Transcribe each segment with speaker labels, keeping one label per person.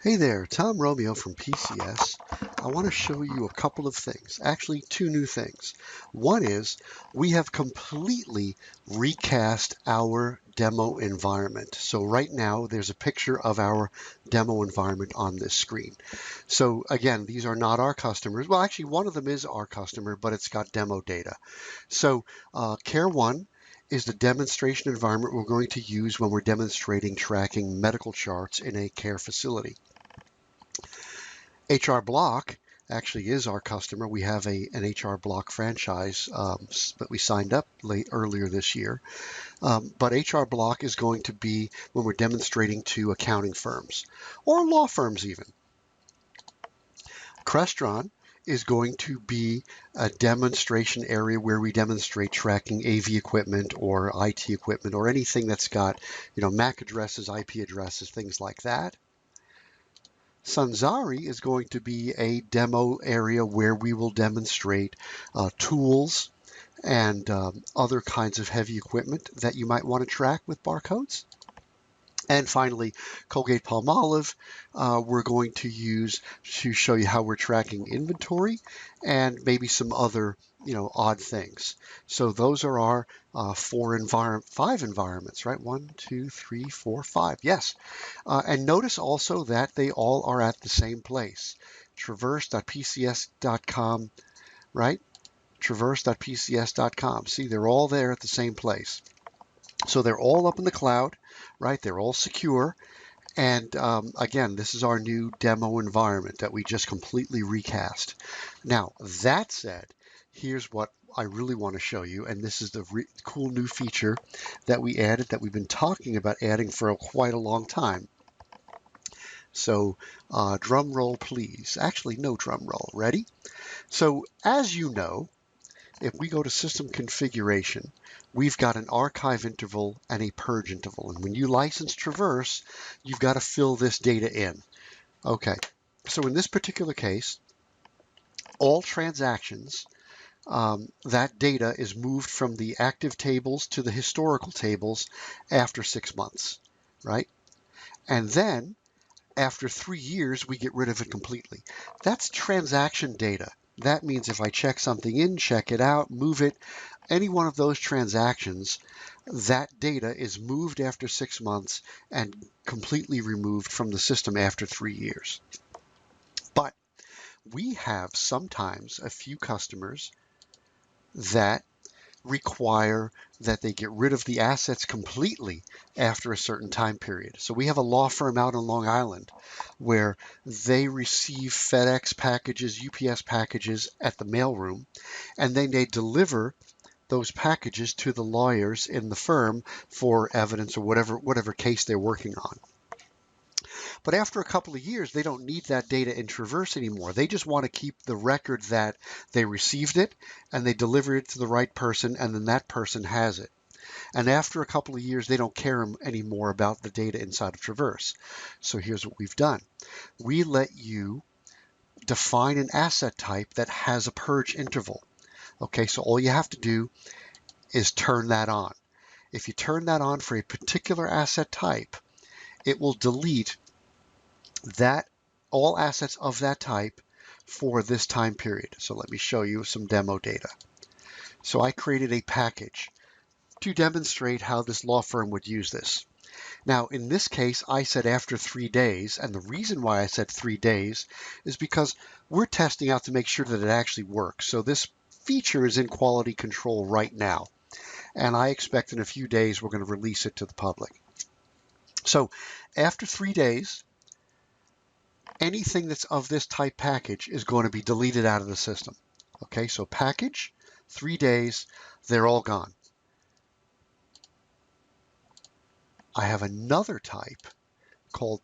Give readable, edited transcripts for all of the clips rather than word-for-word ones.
Speaker 1: Hey there, Tom Romeo from PCS. I want to show you a couple of things, actually two new things. One is we have completely recast our demo environment. So right now there's a picture of our demo environment on this screen. So again, these are not our customers. Well, actually one of them is our customer, but it's got demo data. So Care 1 is the demonstration environment we're going to use when we're demonstrating tracking medical charts in a care facility. HR Block actually is our customer. We have an HR Block franchise that we signed up earlier this year. But HR Block is going to be when we're demonstrating to accounting firms or law firms even. Crestron is going to be a demonstration area where we demonstrate tracking AV equipment or IT equipment or anything that's got, MAC addresses, IP addresses, things like that. Sanzari is going to be a demo area where we will demonstrate tools and other kinds of heavy equipment that you might want to track with barcodes. And finally, Colgate-Palmolive, we're going to use to show you how we're tracking inventory and maybe some other, odd things. So those are our five environments, right? 1, 2, 3, 4, 5. Yes. And notice also that they all are at the same place. Traverse.pcs.com, right? Traverse.pcs.com. See, they're all there at the same place. So they're all up in the cloud, right? They're all secure. And again, this is our new demo environment that we just completely recast. Now, that said, here's what I really want to show you. And this is the cool new feature that we added that we've been talking about adding for quite a long time. So drum roll, please. Actually, no drum roll. Ready? So as you know, if we go to system configuration, we've got an archive interval and a purge interval. And when you license Traverse, you've got to fill this data in. Okay, so in this particular case, all transactions, that data is moved from the active tables to the historical tables after 6 months, right? And then after 3 years, we get rid of it completely. That's transaction data. That means if I check something in, check it out, move it, any one of those transactions, that data is moved after 6 months and completely removed from the system after 3 years. But we have sometimes a few customers that require that they get rid of the assets completely after a certain time period. So we have a law firm out on Long Island where they receive FedEx packages, UPS packages at the mailroom, and then they deliver those packages to the lawyers in the firm for evidence or whatever case they're working on. But after a couple of years, they don't need that data in Traverse anymore. They just want to keep the record that they received it and they delivered it to the right person, and then that person has it. And after a couple of years, they don't care anymore about the data inside of Traverse. So here's what we've done. We let you define an asset type that has a purge interval. Okay, so all you have to do is turn that on. If you turn that on for a particular asset type, it will delete all assets of that type for this time period. So let me show you some demo data. So I created a package to demonstrate how this law firm would use this. Now, in this case, I said after 3 days, and the reason why I said 3 days is because we're testing out to make sure that it actually works. So this feature is in quality control right now, and I expect in a few days we're going to release it to the public. So after 3 days, anything that's of this type package is going to be deleted out of the system. Okay, so package, 3 days, they're all gone. I have another type called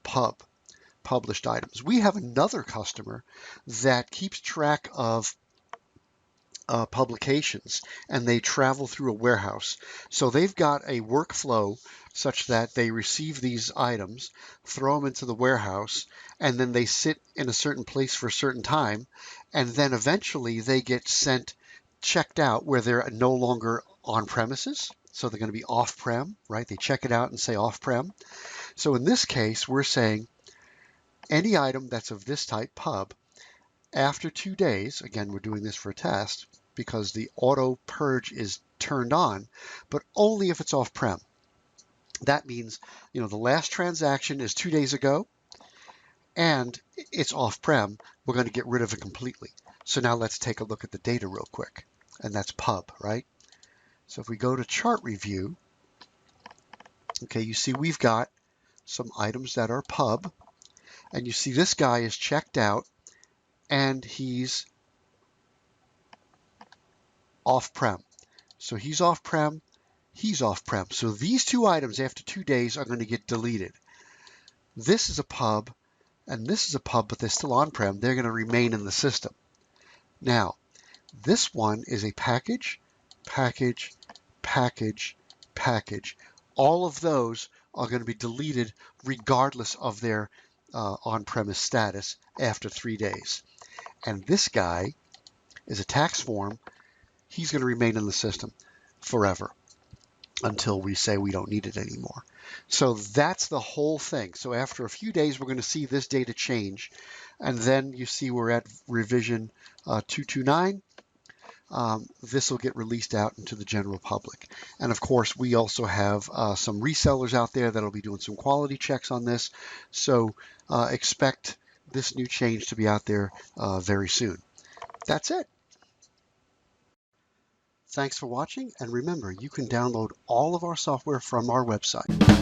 Speaker 1: published items. We have another customer that keeps track of publications, and they travel through a warehouse. So they've got a workflow such that they receive these items, throw them into the warehouse, and then they sit in a certain place for a certain time, and then eventually they get checked out where they're no longer on premises. So they're going to be off-prem, right? They check it out and say off-prem. So in this case, we're saying any item that's of this type, pub, after 2 days, again, we're doing this for a test because the auto purge is turned on, but only if it's off-prem. That means, the last transaction is 2 days ago and it's off-prem. We're going to get rid of it completely. So now let's take a look at the data real quick. And that's pub, right? So if we go to chart review, okay, you see we've got some items that are pub, and you see this guy is checked out and he's off-prem. So he's off-prem, he's off-prem. So these two items after 2 days are going to get deleted. This is a pub and this is a pub, but they're still on-prem. They're going to remain in the system. Now, this one is a package, package, package, package. All of those are going to be deleted regardless of their on-premise status after 3 days. And this guy is a tax form. He's going to remain in the system forever until we say we don't need it anymore. So that's the whole thing. So after a few days, we're going to see this data change. And then you see we're at revision 229. This will get released out into the general public. And of course, we also have some resellers out there that'll be doing some quality checks on this. So expect this new change to be out there very soon. That's it. Thanks for watching, and remember, you can download all of our software from our website.